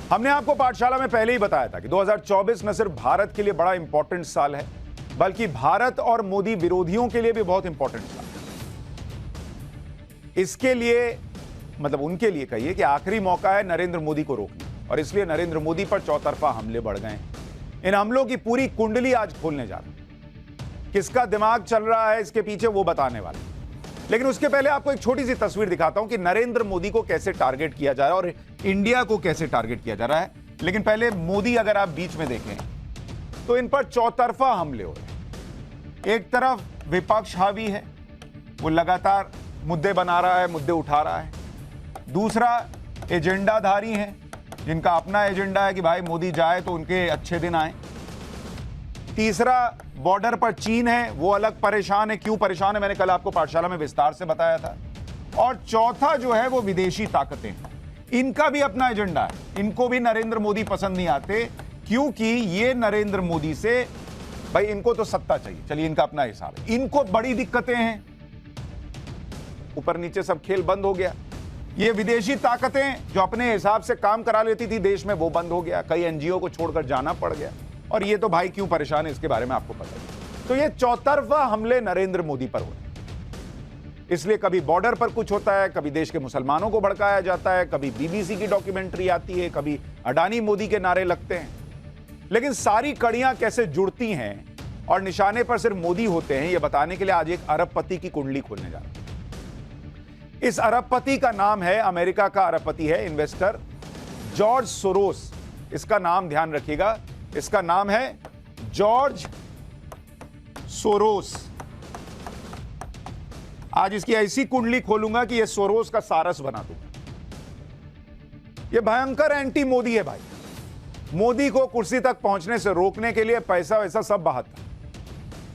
हमने आपको पाठशाला में पहले ही बताया था कि 2024 न सिर्फ भारत के लिए बड़ा इंपॉर्टेंट साल है, बल्कि भारत और मोदी विरोधियों के लिए भी बहुत इंपॉर्टेंट साल है। इसके लिए मतलब उनके लिए कहिए कि आखिरी मौका है नरेंद्र मोदी को रोकने, और इसलिए नरेंद्र मोदी पर चौतरफा हमले बढ़ गए। इन हमलों की पूरी कुंडली आज खोलने जा रहे हैं। किसका दिमाग चल रहा है इसके पीछे वो बताने वाले। लेकिन उसके पहले आपको एक छोटी सी तस्वीर दिखाता हूं कि नरेंद्र मोदी को कैसे टारगेट किया जा रहा है और इंडिया को कैसे टारगेट किया जा रहा है। लेकिन पहले मोदी अगर आप बीच में देखें तो इन पर चौतरफा हमले हो रहे हैं। एक तरफ विपक्ष हावी है, वो लगातार मुद्दे बना रहा है, मुद्दे उठा रहा है। दूसरा एजेंडाधारी हैं, जिनका अपना एजेंडा है कि भाई मोदी जाए तो उनके अच्छे दिन आए। तीसरा बॉर्डर पर चीन है, वो अलग परेशान है। क्यों परेशान है मैंने कल आपको पाठशाला में विस्तार से बताया था। और चौथा जो है वो विदेशी ताकतें, इनका भी अपना एजेंडा है। इनको भी नरेंद्र मोदी पसंद नहीं आते, क्योंकि ये नरेंद्र मोदी से भाई इनको तो सत्ता चाहिए। चलिए इनका अपना हिसाब है। इनको बड़ी दिक्कतें हैं, ऊपर नीचे सब खेल बंद हो गया। ये विदेशी ताकतें जो अपने हिसाब से काम करा लेती थी देश में, वो बंद हो गया। कई एनजीओ को छोड़कर जाना पड़ गया। और ये तो भाई क्यों परेशान है इसके बारे में आपको पता है। तो ये चौतरफा हमले नरेंद्र मोदी पर हो रहे हैं। इसलिए कभी बॉर्डर पर कुछ होता है, कभी देश के मुसलमानों को भड़काया जाता है, कभी बीबीसी की डॉक्यूमेंट्री आती है, कभी अडानी मोदी के नारे लगते हैं। लेकिन सारी कड़ियां कैसे जुड़ती हैं और निशाने पर सिर्फ मोदी होते हैं, यह बताने के लिए आज एक अरबपति की कुंडली खोलने जा रहा हूं। इस अरबपति का नाम है, अमेरिका का अरबपति है, इन्वेस्टर जॉर्ज सोरोस। इसका नाम ध्यान रखिएगा, इसका नाम है जॉर्ज सोरोस। आज इसकी ऐसी कुंडली खोलूंगा कि यह सोरोस का सारस बना दूंगा। यह भयंकर एंटी मोदी है भाई। मोदी को कुर्सी तक पहुंचने से रोकने के लिए पैसा वैसा सब बहाता।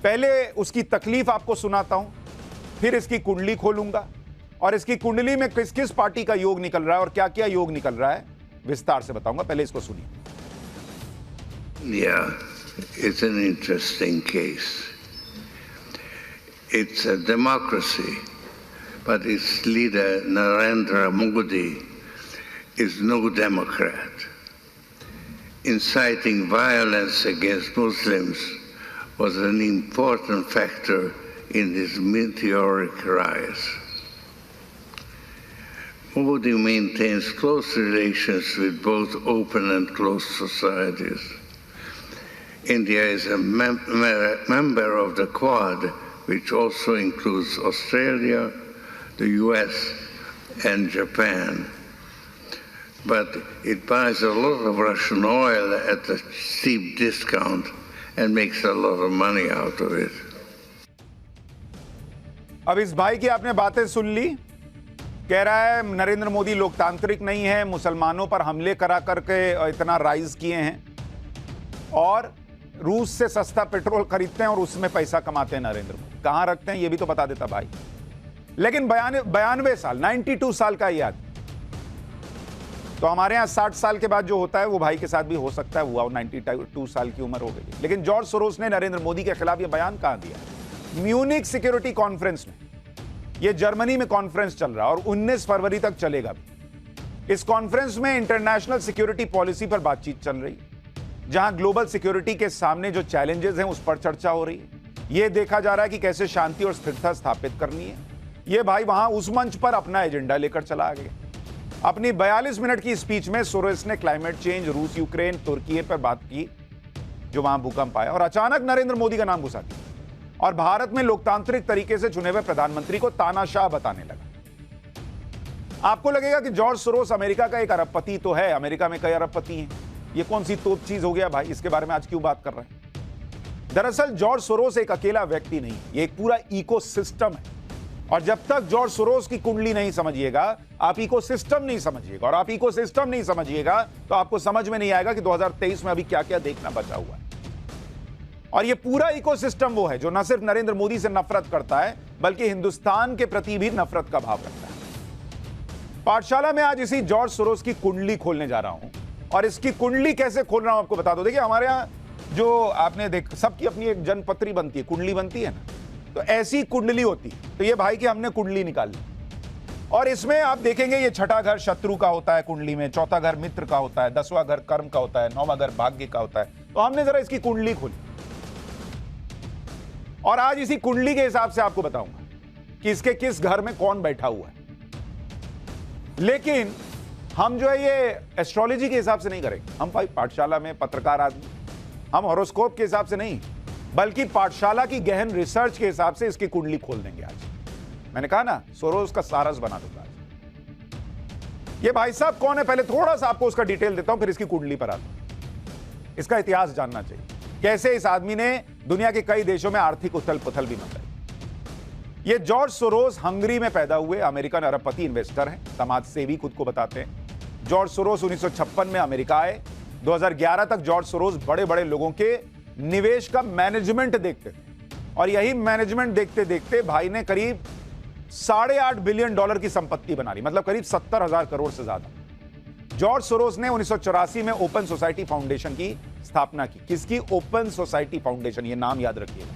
पहले उसकी तकलीफ आपको सुनाता हूं, फिर इसकी कुंडली खोलूंगा और इसकी कुंडली में किस किस पार्टी का योग निकल रहा है और क्या क्या योग निकल रहा है विस्तार से बताऊंगा। पहले इसको सुनिए। Yeah, it's an interesting case. It's a democracy, but its leader, Narendra Modi, is no Democrat. Inciting violence against Muslims was an important factor in his meteoric rise. Modi maintains close relations with both open and closed societies. India is a member of the Quad, which also includes Australia, the US, and Japan. But it buys a lot of Russian oil at a steep discount and makes a lot of money out of it. अब इस भाई की आपने बातें सुन ली। कह रहा है नरेंद्र मोदी लोकतांत्रिक नहीं है, मुसलमानों पर हमले करा करके इतना राइज किए हैं और रूस से सस्ता पेट्रोल खरीदते हैं और उसमें पैसा कमाते हैं नरेंद्र मोदी। कहां रखते हैं ये भी तो बता देता भाई। लेकिन 92 साल 92 साल का याद, तो हमारे यहां 60 साल के बाद जो होता है वो भाई के साथ भी हो सकता है। हुआ 92 साल की उम्र हो गई। लेकिन जॉर्ज सोरोस ने नरेंद्र मोदी के खिलाफ ये बयान कहां दिया? म्यूनिक सिक्योरिटी कॉन्फ्रेंस में। ये जर्मनी में कॉन्फ्रेंस चल रहा है और 19 फरवरी तक चलेगा भी। इस कॉन्फ्रेंस में इंटरनेशनल सिक्योरिटी पॉलिसी पर बातचीत चल रही है, जहां ग्लोबल सिक्योरिटी के सामने जो चैलेंजेस हैं उस पर चर्चा हो रही है। यह देखा जा रहा है कि कैसे शांति और स्थिरता स्थापित करनी है। यह भाई वहां उस मंच पर अपना एजेंडा लेकर चला गया। अपनी 42 मिनट की स्पीच में सोरोस ने क्लाइमेट चेंज, रूस, यूक्रेन, तुर्की पर बात की, जो वहां भूकंप आया, और अचानक नरेंद्र मोदी का नाम घुसा दिया और भारत में लोकतांत्रिक तरीके से चुने हुए प्रधानमंत्री को तानाशाह बताने लगा। आपको लगेगा कि जॉर्ज सोरोस अमेरिका का एक अरबपति तो है, अमेरिका में कई अरबपति हैं, ये कौन सी तोप चीज हो गया भाई, इसके बारे में आज क्यों बात कर रहे हैं? दरअसल जॉर्ज सोरोस एक अकेला व्यक्ति नहीं, ये एक पूरा इकोसिस्टम है। और जब तक जॉर्ज सोरोस की कुंडली नहीं समझिएगा, आप इकोसिस्टम नहीं समझिएगा, और आप इकोसिस्टम नहीं समझिएगा तो आपको समझ में नहीं आएगा कि 2023 में अभी क्या क्या देखना बचा हुआ है। और ये पूरा इकोसिस्टम वो है जो न सिर्फ नरेंद्र मोदी से नफरत करता है, बल्कि हिंदुस्तान के प्रति भी नफरत का भाव रखता है। पाठशाला में आज इसी जॉर्ज सोरोस की कुंडली खोलने जा रहा हूं, और इसकी कुंडली कैसे खोल रहा हूं आपको बता दो। देखिए हमारे यहां जो आपने देख, सबकी अपनी एक जनपत्री बनती है, कुंडली बनती है ना, तो ऐसी कुंडली होती है। तो ये भाई की हमने कुंडली निकाल ली। और इसमें आप देखेंगे ये छठा घर शत्रु का होता है कुंडली में, चौथा घर मित्र का होता है, 10वां घर कर्म का होता है, 9वां घर भाग्य का होता है। तो हमने जरा इसकी कुंडली खोली और आज इसी कुंडली के हिसाब से आपको बताऊंगा कि इसके किस घर में कौन बैठा हुआ है। लेकिन हम जो है ये एस्ट्रोलॉजी के हिसाब से नहीं करेंगे, हम भाई पाठशाला में पत्रकार आदमी, हम हॉरोस्कोप के हिसाब से नहीं, बल्कि पाठशाला की गहन रिसर्च के हिसाब से इसकी कुंडली खोल देंगे आज। मैंने कहा ना, सोरोस का सारस बना दूंगा आज। ये भाई साहब कौन है, पहले थोड़ा सा आपको उसका डिटेल देता हूं, फिर इसकी कुंडली पर आता हूं। इसका इतिहास जानना चाहिए, कैसे इस आदमी ने दुनिया के कई देशों में आर्थिक उथल पुथल भी मचाई। ये जॉर्ज सोरोस हंगरी में पैदा हुए अमेरिकन अरबपति इन्वेस्टर हैं, समाज सेवी खुद को बताते हैं। जॉर्ज सोरोस 1956 में अमेरिका आए। 2011 तक जॉर्ज सोरोस बड़े बड़े लोगों के निवेश का मैनेजमेंट देखते थे और यही मैनेजमेंट देखते देखते भाई ने करीब $8.5 बिलियन की संपत्ति बना ली, मतलब करीब 70,000 करोड़ से ज्यादा। जॉर्ज सोरोस ने 1984 में ओपन सोसाइटी फाउंडेशन की स्थापना की। किसकी? ओपन सोसाइटी फाउंडेशन, ये नाम याद रखिएगा,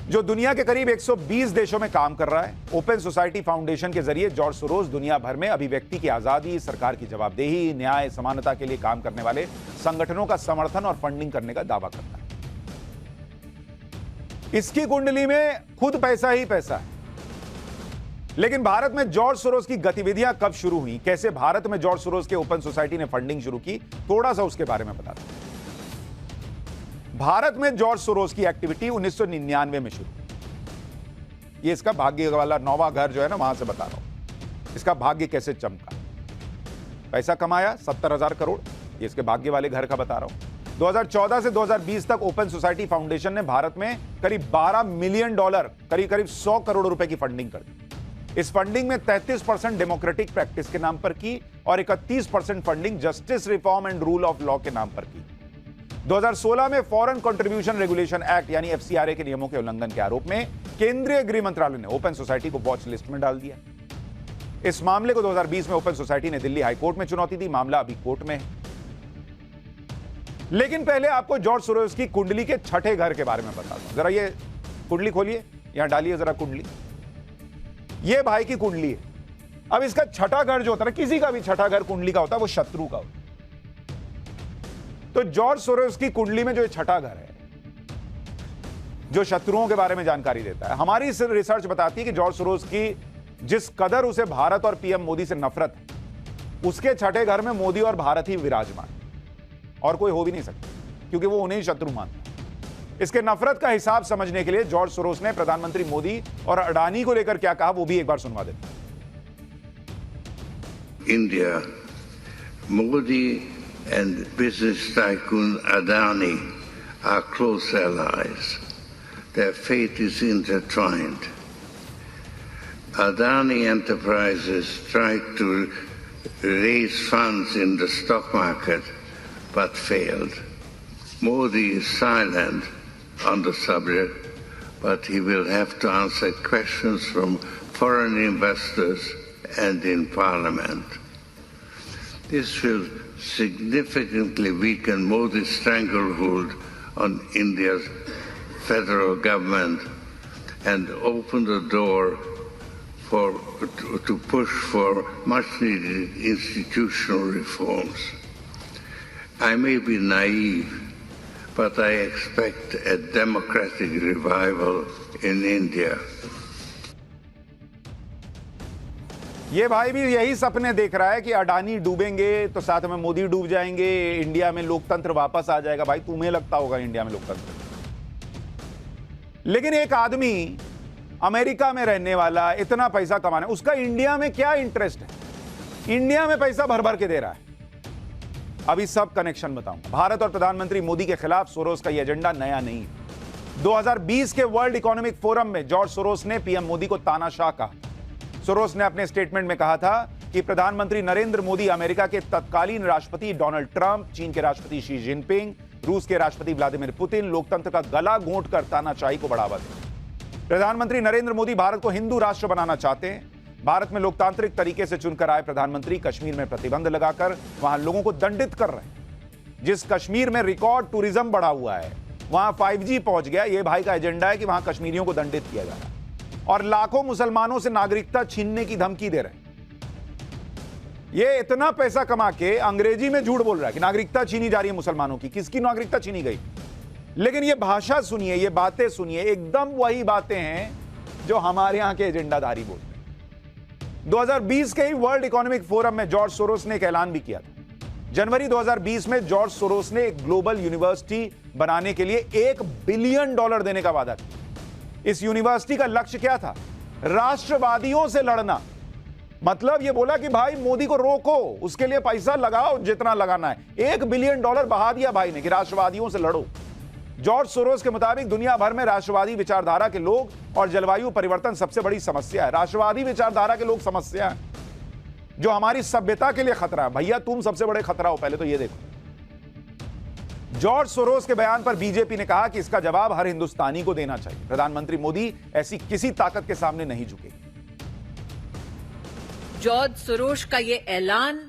जो दुनिया के करीब 120 देशों में काम कर रहा है। ओपन सोसाइटी फाउंडेशन के जरिए जॉर्ज सोरोस दुनिया भर में अभिव्यक्ति की आजादी, सरकार की जवाबदेही, न्याय, समानता के लिए काम करने वाले संगठनों का समर्थन और फंडिंग करने का दावा करता है। इसकी कुंडली में खुद पैसा ही पैसा है। लेकिन भारत में जॉर्ज सोरोस की गतिविधियां कब शुरू हुई, कैसे भारत में जॉर्ज सोरोस के ओपन सोसाइटी ने फंडिंग शुरू की, थोड़ा सा उसके बारे में बताता हूं। भारत में जॉर्ज सोरोस की एक्टिविटी 1999 में शुरू। ये इसका भाग्य वाला 9वां घर जो है ना, वहां से बता रहा हूं इसका भाग्य कैसे चमका। पैसा कमाया 70,000 करोड़, ये इसके भाग्य वाले घर का बता रहा हूं। 2014 से 2020 तक ओपन सोसाइटी फाउंडेशन ने भारत में करीब $12 मिलियन, करीब 100 करोड़ रुपए की फंडिंग कर दी। इस फंडिंग में 33% डेमोक्रेटिक प्रैक्टिस के नाम पर की और 31% funding justice reform and rule of law के नाम पर की। 2016 में फॉरेन कंट्रीब्यूशन रेगुलेशन एक्ट यानी FCRA के नियमों के उल्लंघन के आरोप में केंद्रीय गृह मंत्रालय ने ओपन सोसाइटी को वॉच लिस्ट में डाल दिया। इस मामले को 2020 में ओपन सोसाइटी ने दिल्ली हाईकोर्ट में चुनौती दी। मामला अभी कोर्ट में है। लेकिन पहले आपको जॉर्ज सोरोस की कुंडली के छठे घर के बारे में बता दूं। जरा ये कुंडली खोलिए, यहां डालिए जरा कुंडली। ये भाई की कुंडली है। अब इसका छठा घर जो होता है, किसी का भी छठा घर कुंडली का होता है, वो शत्रु का होता है। तो जॉर्ज सोरोस की कुंडली में जो छठा घर है, जो शत्रुओं के बारे में जानकारी देता है, हमारी रिसर्च बताती है कि जॉर्ज सोरोस की जिस कदर उसे भारत और पीएम मोदी से नफरत है, उसके छठे घर में मोदी और भारत ही विराजमान, और कोई हो भी नहीं सकता, क्योंकि वो उन्हें ही शत्रु मानता है। इसके नफरत का हिसाब समझने के लिए जॉर्ज सोरोस ने प्रधानमंत्री मोदी और अडानी को लेकर क्या कहा, वो भी एक बार सुनवा देता है। India, Modi and business tycoon Adani are close allies. Their fate is intertwined. Adani Enterprises tried to raise funds in the stock market but failed. Modi is silent on the subject, but he will have to answer questions from foreign investors and in Parliament. This will significantly weaken Modi's stranglehold on India's federal government and open the door to push for much-needed institutional reforms. I may be naive, but I expect a democratic revival in India. ये भाई भी यही सपने देख रहा है कि अडानी डूबेंगे तो साथ में मोदी डूब जाएंगे, इंडिया में लोकतंत्र वापस आ जाएगा। भाई तुम्हें लगता होगा इंडिया में लोकतंत्र, लेकिन एक आदमी अमेरिका में रहने वाला, इतना पैसा कमाने, उसका इंडिया में क्या इंटरेस्ट है? इंडिया में पैसा भर भर के दे रहा है। अभी सब कनेक्शन बताऊंगा। भारत और प्रधानमंत्री मोदी के खिलाफ सोरोस का यह एजेंडा नया नहीं है। 2020 के वर्ल्ड इकोनॉमिक फोरम में जॉर्ज सोरोस ने पीएम मोदी को तानाशाह कहा। सोरोस ने अपने स्टेटमेंट में कहा था कि प्रधानमंत्री नरेंद्र मोदी अमेरिका के तत्कालीन राष्ट्रपति डोनाल्ड ट्रंप, चीन के राष्ट्रपति शी जिनपिंग, रूस के राष्ट्रपति व्लादिमीर पुतिन लोकतंत्र का गला घोंटकर तानाशाही को बढ़ावा दें। प्रधानमंत्री नरेंद्र मोदी भारत को हिंदू राष्ट्र बनाना चाहते हैं। भारत में लोकतांत्रिक तरीके से चुनकर आए प्रधानमंत्री कश्मीर में प्रतिबंध लगाकर वहां लोगों को दंडित कर रहे हैं। जिस कश्मीर में रिकॉर्ड टूरिज्म बढ़ा हुआ है, वहां 5G पहुंच गया। यह भाई का एजेंडा है कि वहां कश्मीरियों को दंडित किया जा रहा है। और लाखों मुसलमानों से नागरिकता छीनने की धमकी दे रहे हैं। ये इतना पैसा कमा के अंग्रेजी में झूठ बोल रहा है कि नागरिकता छीनी जा रही है मुसलमानों की। किसकी नागरिकता छीनी गई? लेकिन ये भाषा सुनिए, ये बातें सुनिए, एकदम वही बातें हैं जो हमारे यहां के एजेंडाधारी बोलते हैं। 2020 के ही वर्ल्ड इकोनॉमिक फोरम में जॉर्ज सोरोस ने एक ऐलान भी किया था। जनवरी 2020 में जॉर्ज सोरोस ने एक ग्लोबल यूनिवर्सिटी बनाने के लिए $1 बिलियन देने का वादा किया। इस यूनिवर्सिटी का लक्ष्य क्या था? राष्ट्रवादियों से लड़ना। मतलब यह बोला कि भाई मोदी को रोको, उसके लिए पैसा लगाओ जितना लगाना है। $1 बिलियन बहा दिया भाई ने कि राष्ट्रवादियों से लड़ो। जॉर्ज सोरोस के मुताबिक दुनिया भर में राष्ट्रवादी विचारधारा के लोग और जलवायु परिवर्तन सबसे बड़ी समस्या है। राष्ट्रवादी विचारधारा के लोग समस्या है जो हमारी सभ्यता के लिए खतरा है। भैया तुम सबसे बड़े खतरा हो, पहले तो ये देखो। जॉर्ज सोरोस के बयान पर बीजेपी ने कहा कि इसका जवाब हर हिंदुस्तानी को देना चाहिए। प्रधानमंत्री मोदी ऐसी किसी ताकत के सामने नहीं झुकेगी। जॉर्ज सोरोस का ये ऐलान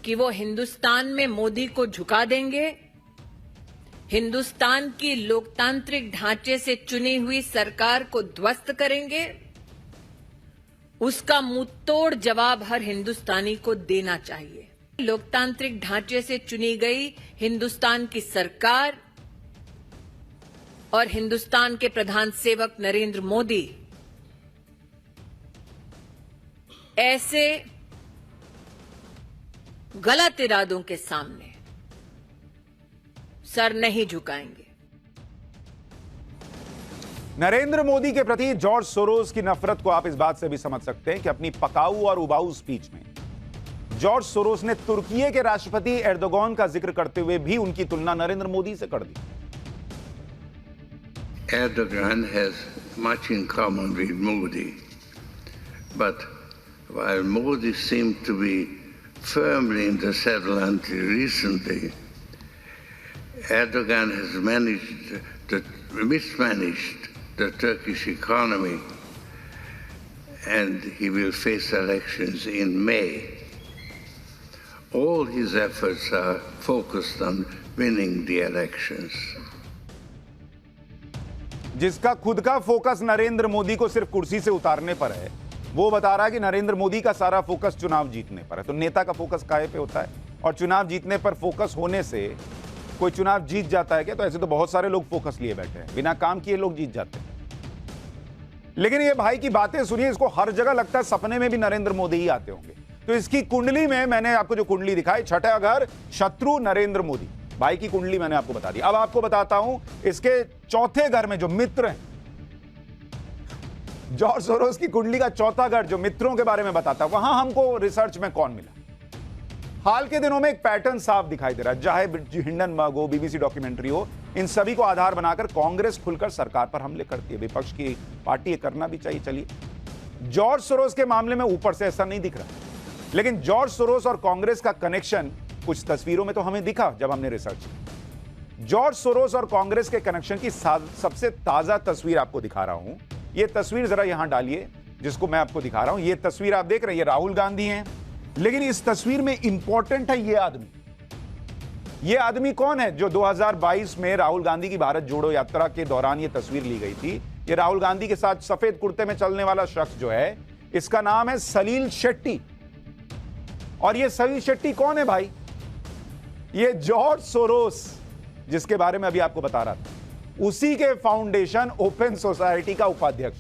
कि वो हिंदुस्तान में मोदी को झुका देंगे, हिंदुस्तान की लोकतांत्रिक ढांचे से चुनी हुई सरकार को ध्वस्त करेंगे, उसका मुंहतोड़ जवाब हर हिंदुस्तानी को देना चाहिए। लोकतांत्रिक ढांचे से चुनी गई हिंदुस्तान की सरकार और हिंदुस्तान के प्रधान सेवक नरेंद्र मोदी ऐसे गलत इरादों के सामने सर नहीं झुकाएंगे। नरेंद्र मोदी के प्रति जॉर्ज सोरोस की नफरत को आप इस बात से भी समझ सकते हैं कि अपनी पकाऊ और उबाऊ स्पीच में जॉर्ज सोरोस ने तुर्की के राष्ट्रपति एर्दोगन का जिक्र करते हुए भी उनकी तुलना नरेंद्र मोदी से कर दी। Erdogan has much in common with Modi, but while Modi seemed to be firmly in the saddle until recently, Erdogan has mismanaged the Turkish economy, and he will face elections in May. All his efforts are focused on winning the elections. जिसका खुद का focus Narendra Modi को सिर्फ कुर्सी से उतारने पर है, वो बता रहा है कि नरेंद्र मोदी का सारा फोकस चुनाव जीतने पर है। तो नेता का फोकस काहे पे होता है? और चुनाव जीतने पर फोकस होने से कोई चुनाव जीत जाता है क्या? तो ऐसे तो बहुत सारे लोग फोकस लिए बैठे हैं, बिना काम किए लोग जीत जाते हैं। लेकिन ये भाई की बातें सुनिए, इसको हर जगह लगता है सपने में भी नरेंद्र मोदी ही आते होंगे। तो इसकी कुंडली में मैंने आपको जो कुंडली दिखाई, छठा घर शत्रु नरेंद्र मोदी, भाई की कुंडली मैंने आपको बता दी। अब आपको बताता हूं इसके चौथे घर में जो मित्र हैं, जॉर्ज सोरोस की कुंडली का चौथा घर जो मित्रों के बारे में बताता, वहां हमको रिसर्च में कौन मिला। हाल के दिनों में एक पैटर्न साफ दिखाई दे रहा है, चाहे हिंडनबर्ग हो, बीबीसी डॉक्यूमेंट्री हो, इन सभी को आधार बनाकर कांग्रेस खुलकर सरकार पर हमले करती है। विपक्ष की पार्टी ये करना भी चाहिए। चलिए, जॉर्ज सोरोस के मामले में ऊपर से ऐसा नहीं दिख रहा, लेकिन जॉर्ज सोरोस और कांग्रेस का कनेक्शन कुछ तस्वीरों में तो हमें दिखा जब हमने रिसर्च की। जॉर्ज सोरोस और कांग्रेस के कनेक्शन की सबसे ताजा तस्वीर आपको दिखा रहा हूं। यह तस्वीर जरा यहां डालिए, जिसको मैं आपको दिखा रहा हूं। यह तस्वीर आप देख रहे हैं, ये राहुल गांधी हैं, लेकिन इस तस्वीर में इंपॉर्टेंट है ये आदमी। ये आदमी कौन है? जो 2022 में राहुल गांधी की भारत जोड़ो यात्रा के दौरान ये तस्वीर ली गई थी। ये राहुल गांधी के साथ सफेद कुर्ते में चलने वाला शख्स जो है, इसका नाम है सलील शेट्टी। और ये सलील शेट्टी कौन है भाई? ये जॉर्ज सोरोस, जिसके बारे में अभी आपको बता रहा था, उसी के फाउंडेशन ओपन सोसाइटी का उपाध्यक्ष।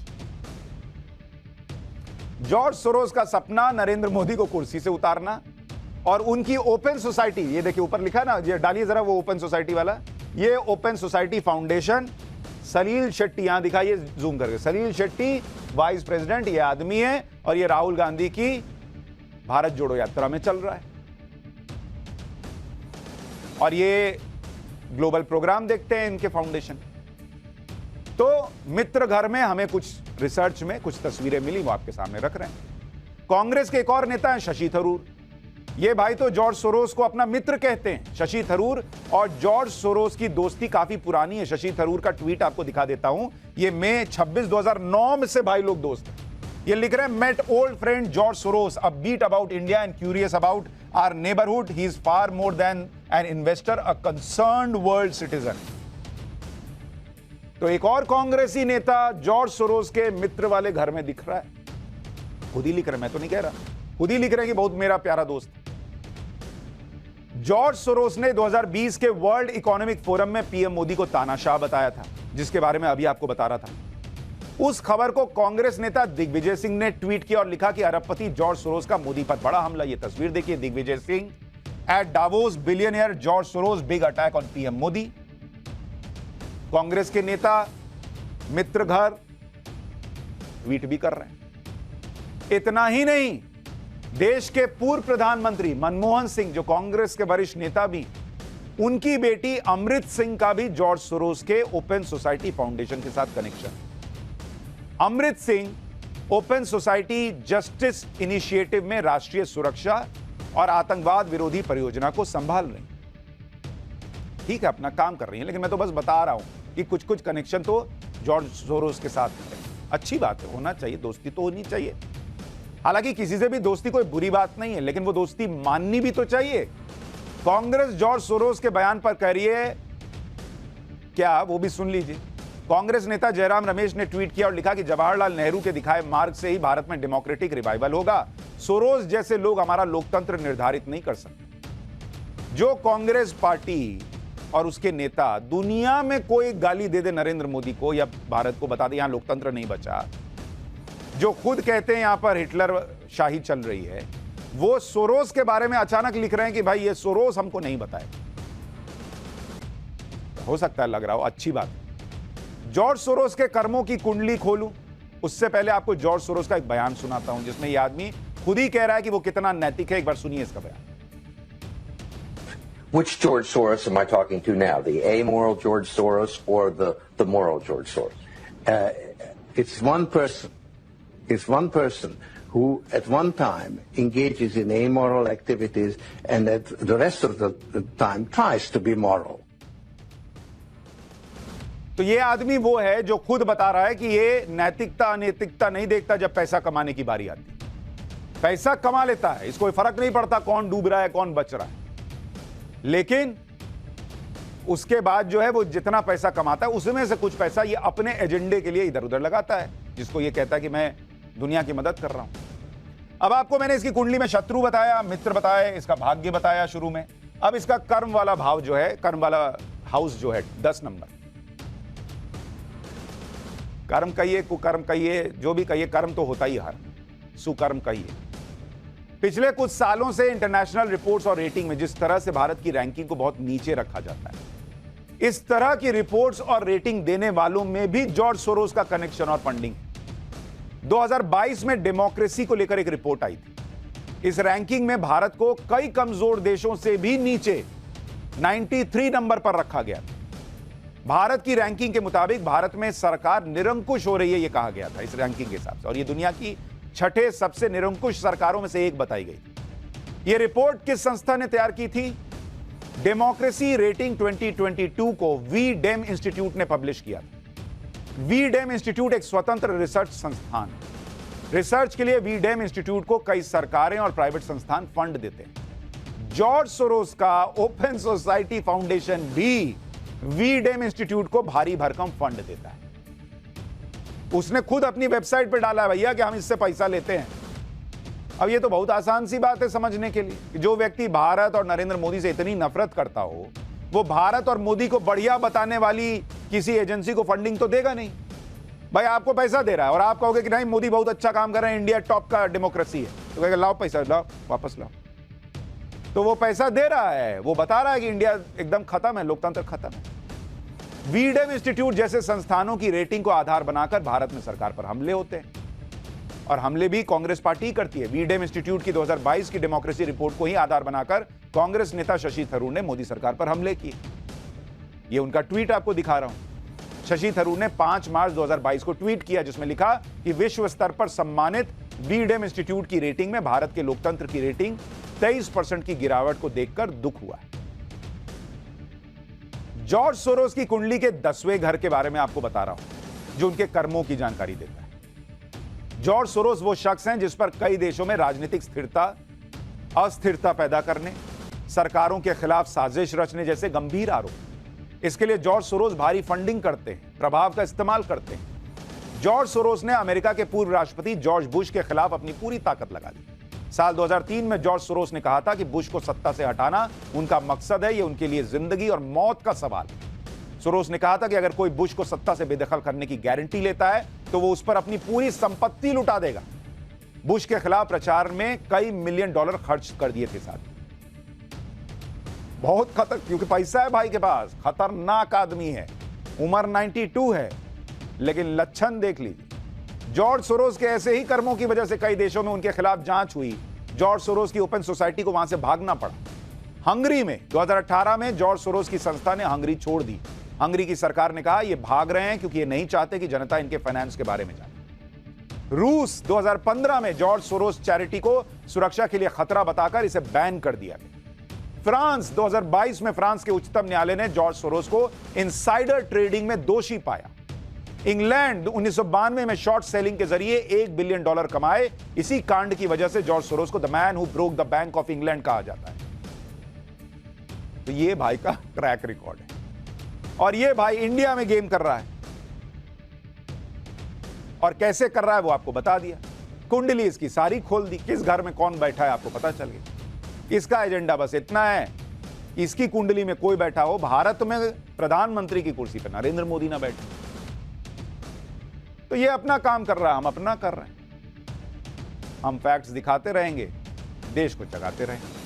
जॉर्ज सोरोस का सपना नरेंद्र मोदी को कुर्सी से उतारना, और उनकी ओपन सोसाइटी, ये देखिए ऊपर लिखा ना, ये डालिए जरा वो ओपन सोसाइटी वाला, ये ओपन सोसाइटी फाउंडेशन। सलील शेट्टी यहां दिखाइए जूम करके, सलील शेट्टी वाइस प्रेसिडेंट ये आदमी है, और ये राहुल गांधी की भारत जोड़ो यात्रा में चल रहा है। और ये ग्लोबल प्रोग्राम देखते हैं इनके फाउंडेशन। तो मित्र घर में हमें कुछ रिसर्च में कुछ तस्वीरें मिली, वो आपके सामने रख रहे हैं। कांग्रेस के एक और नेता हैं शशि थरूर। ये भाई तो जॉर्ज सोरोस को अपना मित्र कहते हैं। शशि थरूर और जॉर्ज सोरोस की दोस्ती काफी पुरानी है। शशि थरूर का ट्वीट आपको दिखा देता हूं, ये मई 26, 2009 में से भाई लोग दोस्त हैं। ये लिख रहे हैं, met old friend George Soros, upbeat about India and curious about our neighbourhood. He is far more than an investor, a concerned world citizen. तो एक और कांग्रेसी नेता जॉर्ज सोरोस के मित्र वाले घर में दिख रहा है। खुद ही लिख रहे, मैं तो नहीं कह रहा, खुद ही लिख रहे हैं कि बहुत मेरा प्यारा दोस्त। जॉर्ज सोरोस ने 2020 के वर्ल्ड इकोनॉमिक फोरम में पीएम मोदी को तानाशाह बताया था, जिसके बारे में अभी आपको बता रहा था। उस खबर को कांग्रेस नेता दिग्विजय सिंह ने ट्वीट किया और लिखा कि अरबपति जॉर्ज सोरोस का मोदी पर बड़ा हमला। यह तस्वीर देखिए, Digvijaya Singh at Davos, billionaire George Soros big attack on PM Modi. Congress के नेता मित्र घर ट्वीट भी कर रहे हैं। इतना ही नहीं, देश के पूर्व प्रधानमंत्री मनमोहन सिंह, जो कांग्रेस के वरिष्ठ नेता भी, उनकी बेटी अमृत सिंह का भी जॉर्ज सोरोस के ओपन सोसाइटी फाउंडेशन के साथ connection. Amrit Singh open society justice initiative में राष्ट्रीय सुरक्षा और आतंकवाद विरोधी परियोजना को संभाल रही। ठीक है, अपना काम कर रही है, लेकिन मैं तो बस बता रहा हूं कि कुछ कुछ कनेक्शन तो जॉर्ज सोरोस के साथ है। अच्छी बात है, होना चाहिए, दोस्ती तो होनी चाहिए। हालांकि किसी से भी दोस्ती कोई बुरी बात नहीं है, लेकिन वो दोस्ती माननी भी तो चाहिए। कांग्रेस जॉर्ज सोरोस के बयान पर कह रही है क्या, वो भी सुन लीजिए। कांग्रेस नेता जयराम रमेश ने ट्वीट किया और लिखा कि जवाहरलाल नेहरू के दिखाए मार्ग से ही भारत में डेमोक्रेटिक रिवाइवल होगा। सोरोस जैसे लोग हमारा लोकतंत्र निर्धारित नहीं कर सकते। जो कांग्रेस पार्टी और उसके नेता दुनिया में कोई गाली दे दे नरेंद्र मोदी को या भारत को, बता दे यहां लोकतंत्र नहीं बचा, जो खुद कहते हैं यहां पर हिटलर शाही चल रही है, वो सोरोस के बारे में अचानक लिख रहे हैं कि भाई ये सोरोस हमको नहीं बताए। हो सकता है लग रहा हो, अच्छी बात। जॉर्ज सोरोस के कर्मों की कुंडली खोलूं उससे पहले आपको जॉर्ज सोरोस का एक बयान सुनाता हूं, जिसमें यह आदमी खुद ही कह रहा है कि वो कितना नैतिक है। एक बार सुनिए इसका बयान। Which George Soros am I talking to now? The amoral George Soros or the moral George Soros? It's one person. It's one person who at one time engages in amoral activities and at the rest of the time tries to be moral. तो ये आदमी वो है जो खुद बता रहा है कि ये नैतिकता अनैतिकता नहीं देखता जब पैसा कमाने की बारी आती। पैसा कमा लेता है, इसको फर्क नहीं पड़ता कौन डूब रहा है कौन बच रहा है, लेकिन उसके बाद जो है वो जितना पैसा कमाता है उसमें से कुछ पैसा ये अपने एजेंडे के लिए इधर उधर लगाता है, जिसको ये कहता है कि मैं दुनिया की मदद कर रहा हूं। अब आपको मैंने इसकी कुंडली में शत्रु बताया, मित्र बताया, इसका भाग्य बताया शुरू में। अब इसका कर्म वाला भाव जो है, कर्म वाला हाउस जो है 10 नंबर। कर्म कहिए, कुकर्म कहिए, जो भी कहिए, कर्म तो होता ही हर, सुकर्म कहिए। पिछले कुछ सालों से इंटरनेशनल रिपोर्ट्स और रेटिंग में जिस तरह से भारत की रैंकिंग को बहुत नीचे रखा जाता है, इस तरह की रिपोर्ट्स और रेटिंग देने वालों में भी जॉर्ज सोरोस का कनेक्शन और फंडिंग। 2022 में डेमोक्रेसी को लेकर एक रिपोर्ट आई थी। इस रैंकिंग में भारत को कई कमजोर देशों से भी नीचे 93 नंबर पर रखा गया। भारत की रैंकिंग के मुताबिक भारत में सरकार निरंकुश हो रही है, यह कहा गया था इस रैंकिंग के हिसाब से, और यह दुनिया की 6ठे सबसे निरंकुश सरकारों में से एक बताई गई। यह रिपोर्ट किस संस्था ने तैयार की थी? डेमोक्रेसी रेटिंग 2022 को वी-डेम इंस्टीट्यूट ने पब्लिश किया। वी-डेम इंस्टीट्यूट एक स्वतंत्र रिसर्च संस्थान है। रिसर्च के लिए वी-डेम इंस्टीट्यूट को कई सरकारें और प्राइवेट संस्थान फंड देते हैं। जॉर्ज सोरोस का ओपन सोसाइटी फाउंडेशन भी वी-डेम इंस्टीट्यूट को भारी भरकम फंड देता है। उसने खुद अपनी वेबसाइट पर डाला है भैया कि हम इससे पैसा लेते हैं। अब ये तो बहुत आसान सी बात है समझने के लिए कि जो व्यक्ति भारत और नरेंद्र मोदी से इतनी नफरत करता हो, वो भारत और मोदी को बढ़िया बताने वाली किसी एजेंसी को फंडिंग तो देगा नहीं। भाई आपको पैसा दे रहा है और आप कहोगे कि नहीं मोदी बहुत अच्छा काम कर रहे हैं, इंडिया टॉप का डेमोक्रेसी है, तो कहेगा लाओ पैसा, लाओ वापस लाओ। तो वो पैसा दे रहा है, वो बता रहा है कि इंडिया एकदम खत्म है, लोकतंत्र खत्म है। वी-डेम इंस्टीट्यूट जैसे संस्थानों की रेटिंग को आधार बनाकर भारत में सरकार पर हमले होते हैं, और हमले भी कांग्रेस पार्टी करती है। वी-डेम इंस्टीट्यूट की 2022 की डेमोक्रेसी रिपोर्ट को ही आधार बनाकर कांग्रेस नेता शशि थरूर ने मोदी सरकार पर हमले किए। यह उनका ट्वीट आपको दिखा रहा हूं। शशि थरूर ने 5 मार्च 2022 को ट्वीट किया, जिसमें लिखा कि विश्व स्तर पर सम्मानित वी-डेम इंस्टीट्यूट की रेटिंग में भारत के लोकतंत्र की रेटिंग 23% की गिरावट को देखकर दुख हुआ है। जॉर्ज सोरोस की कुंडली के 10वें घर के बारे में आपको बता रहा हूं, जो उनके कर्मों की जानकारी देता है। जॉर्ज सोरोस वो शख्स हैं जिस पर कई देशों में राजनीतिक स्थिरता, अस्थिरता पैदा करने, सरकारों के खिलाफ साजिश रचने जैसे गंभीर आरोप। इसके लिए जॉर्ज सोरोस भारी फंडिंग करते हैं, प्रभाव का इस्तेमाल करते हैं। जॉर्ज सोरोस ने अमेरिका के पूर्व राष्ट्रपति जॉर्ज बुश के खिलाफ अपनी पूरी ताकत लगा दी। साल 2003 में जॉर्ज सोरोस ने कहा था कि बुश को सत्ता से हटाना उनका मकसद है, ये उनके लिए जिंदगी और मौत का सवाल है। सोरोस ने कहा था कि अगर कोई बुश को सत्ता से बेदखल करने की गारंटी लेता है तो वो उस पर अपनी पूरी संपत्ति लुटा देगा। बुश के खिलाफ प्रचार में कई मिलियन डॉलर खर्च कर दिए थे साथ। बहुत खतर, क्योंकि पैसा है भाई के पास, खतरनाक आदमी है, उम्र 92 है, लेकिन लक्षण देख लीजिए। जॉर्ज सोरोस के ऐसे ही कर्मों की वजह से कई देशों में उनके खिलाफ जांच हुई। जॉर्ज सोरोस की ओपन सोसाइटी को वहां से भागना पड़ा। हंगरी में 2018 में जॉर्ज सोरोस की संस्था ने हंगरी छोड़ दी। हंगरी की सरकार ने कहा ये भाग रहे हैं क्योंकि ये नहीं चाहते कि जनता इनके फाइनेंस के बारे में जाने। रूस 2015 में जॉर्ज सोरोस चैरिटी को सुरक्षा के लिए खतरा बताकर इसे बैन कर दिया गया। फ्रांस 2022 में फ्रांस के उच्चतम न्यायालय ने जॉर्ज सोरोस को इनसाइडर ट्रेडिंग में दोषी पाया। इंग्लैंड 1992 में शॉर्ट सेलिंग के जरिए $1 बिलियन कमाए। इसी कांड की वजह से जॉर्ज सोरोस को the man who broke the bank of England कहा जाता है। तो ये भाई का ट्रैक रिकॉर्ड है, और ये भाई इंडिया में गेम कर रहा है, और कैसे कर रहा है वो आपको बता दिया। कुंडली इसकी सारी खोल दी, किस घर में कौन बैठा है आपको पता चल गया। इसका एजेंडा बस इतना है, इसकी कुंडली में कोई बैठा हो, भारत में प्रधानमंत्री की कुर्सी पर नरेंद्र मोदी ना बैठे, तो ये अपना काम कर रहा है, हम अपना कर रहे हैं। हम फैक्ट्स दिखाते रहेंगे, देश को जगाते रहेंगे।